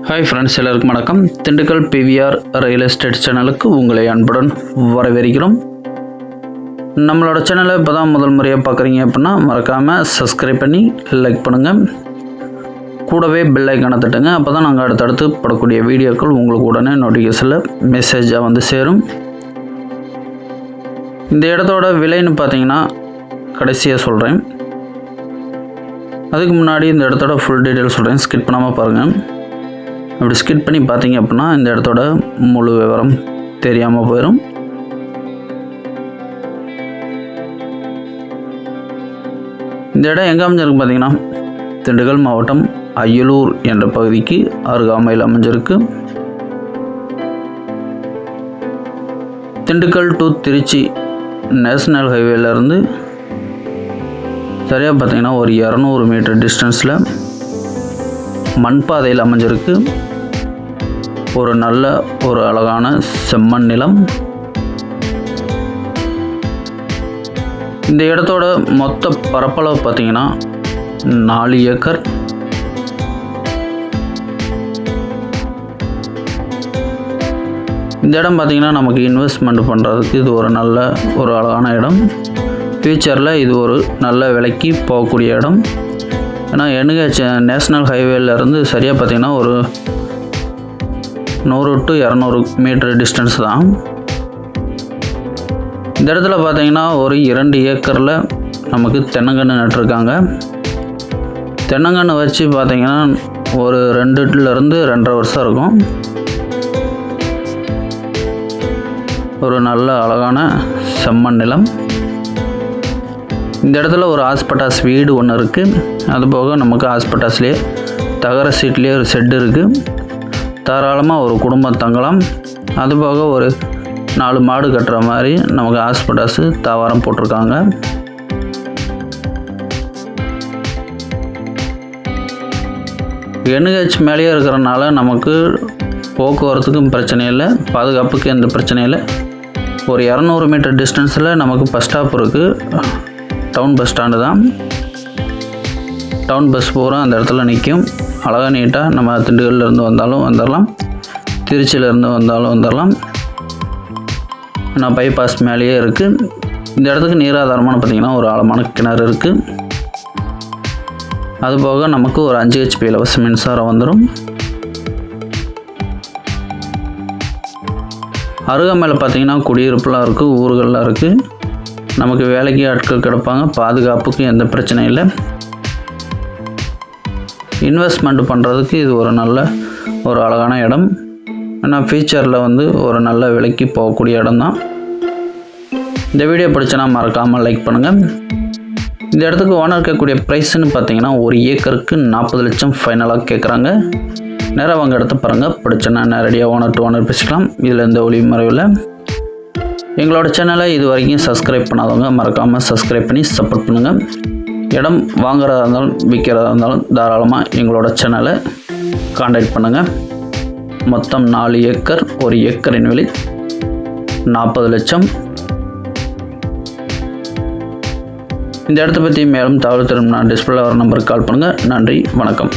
Hi friends, எல்லாருக்கும் வணக்கம். Dindigul PVR real estate சேனலுக்கு உங்களை அன்புடன் வரவேற்கிறோம். நம்மளோட சேனலை இப்போ தான் முதல் முறையாக பார்க்குறீங்க அப்படின்னா மறக்காமல் சப்ஸ்கிரைப் பண்ணி லைக் பண்ணுங்கள். கூடவே பெல் ஐக்கானை தட்டுங்க. அப்போ தான் நாங்கள் அடுத்தடுத்து போடக்கூடிய வீடியோக்கள் உங்களுக்கு உடனே நோட்டிஃபிகேஷனில் மெசேஜாக வந்து சேரும். இந்த இடத்தோட விலைன்னு பார்த்தீங்கன்னா கடைசியாக சொல்கிறேன். அதுக்கு முன்னாடி இந்த இடத்தோட ஃபுல் டீட்டெயில் சொல்கிறேன், ஸ்கிப் பண்ணாமல் பாருங்கள். அப்படி ஸ்கிப் பண்ணி பார்த்தீங்க அப்படின்னா இந்த இடத்தோட முழு விவரம் தெரியாமல் போயிடும். இந்த இடம் எங்கே அமைஞ்சிருக்கு பார்த்தீங்கன்னா திண்டுக்கல் மாவட்டம் அய்யலூர் என்ற பகுதிக்கு அருகாமையில் அமைஞ்சிருக்கு. திண்டுக்கல் டு திருச்சி நேஷ்னல் ஹைவேலேருந்து சரியாக பார்த்தீங்கன்னா ஒரு 200 மீட்டர் டிஸ்டன்ஸில் மண் பாதையில் அமைஞ்சிருக்கு. ஒரு அழகான செம்மண் நிலம். இந்த இடத்தோட மொத்த பரப்பளவு பார்த்தீங்கன்னா 4 ஏக்கர். இந்த இடம் பார்த்திங்கன்னா நமக்கு இன்வெஸ்ட்மெண்ட் பண்ணுறதுக்கு இது ஒரு அழகான இடம். ஃப்யூச்சரில் இது ஒரு நல்ல விலைக்கு போகக்கூடிய இடம். ஏன்னா NH நேஷ்னல் ஹைவேலேருந்து சரியாக பார்த்திங்கன்னா ஒரு 100 to 200 மீட்டர் டிஸ்டன்ஸ் தான். இந்த இடத்துல பார்த்திங்கன்னா ஒரு 2 ஏக்கரில் நமக்கு தென்னங்கன்று நட்டுருக்காங்க. தென்னங்கன்று வச்சு பார்த்திங்கன்னா ஒரு 2லேருந்து 2.5 வருஷம் இருக்கும். ஒரு நல்ல அழகான செம்மண் நிலம். இந்த இடத்துல ஒரு ஹாஸ்பிட்டாஸ் வீடு ஒன்று இருக்குது. அதுபோக நமக்கு ஹாஸ்பிட்டாஸ்லேயே தகர சீட்லேயே ஒரு ஷெட்டு இருக்குது. தாராளமாக ஒரு குடும்பம் தங்கலாம். அதுபோக ஒரு 4 மாடு கட்டுற மாதிரி நமக்கு ஹாஸ்பிட்டாஸு தாவாரம் போட்டிருக்காங்க. NH மேலேயே இருக்கிறனால நமக்கு போக்குவரத்துக்கும் பிரச்சனை இல்லை, பாதுகாப்புக்கு எந்த பிரச்சனையும் இல்லை. ஒரு 200 மீட்டர் டிஸ்டன்ஸில் நமக்கு பஸ் ஸ்டாப் இருக்குது. டவுன் பஸ் ஸ்டாண்டு தான். டவுன் பஸ் பூரா அந்த இடத்துல நிற்கும். அழகாக நீட்டாக நம்ம திண்டுக்கல்லேருந்து வந்தாலும் வந்துடலாம், திருச்சியிலேருந்து வந்தாலும் வந்துடலாம். நான் பைபாஸ் மேலேயே இருக்குது. இந்த இடத்துக்கு நீராதாரமான பார்த்திங்கன்னா ஒரு ஆழமான கிணறு இருக்குது. அதுபோக நமக்கு ஒரு 5 HP இலவச மின்சாரம் வந்துடும். அருகாமையில் பார்த்திங்கன்னா குடியிருப்புலாம் இருக்குது, ஊர்கள்லாம் இருக்குது. நமக்கு வேலைக்கு ஆட்கள் கிடப்பாங்க. பாதுகாப்புக்கு எந்த பிரச்சனையும் இல்லை. இன்வெஸ்ட்மெண்ட் பண்ணுறதுக்கு இது ஒரு அழகான இடம். ஆனால் ஃபியூச்சரில் ஒரு நல்ல விலைக்கு போகக்கூடிய இடம் தான். இந்த வீடியோ பிடிச்சனா மறக்காமல் லைக் பண்ணுங்கள். இந்த இடத்துக்கு ஓனர் கேட்கக்கூடிய ப்ரைஸ்ன்னு பார்த்தீங்கன்னா 1 ஏக்கருக்கு 40 லட்சம் ஃபைனலாக கேட்குறாங்க. நேராக வாங்க இடத்த பாருங்கள். பிடிச்சனா நேரடியாக ஓனர் டு ஓனர் பேசிக்கலாம். இதில் எந்த ஒளி மறைவில். எங்களோட சேனலை இது வரைக்கும் சப்ஸ்கிரைப் பண்ணாதவங்க மறக்காமல் சப்ஸ்கிரைப் பண்ணி சப்போர்ட் பண்ணுங்கள். இடம் வாங்குறதா இருந்தாலும் விற்கிறதா இருந்தாலும் தாராளமாக எங்களோட சேனலை காண்டாக்ட் பண்ணுங்கள். மொத்தம் 4 ஏக்கர். 1 ஏக்கரின் விலை 40 லட்சம். இந்த இடத்த பற்றி மேலும் தகவல் தரும் நான் டிஸ்பிளே வர நம்பருக்கு கால் பண்ணுங்கள். நன்றி, வணக்கம்.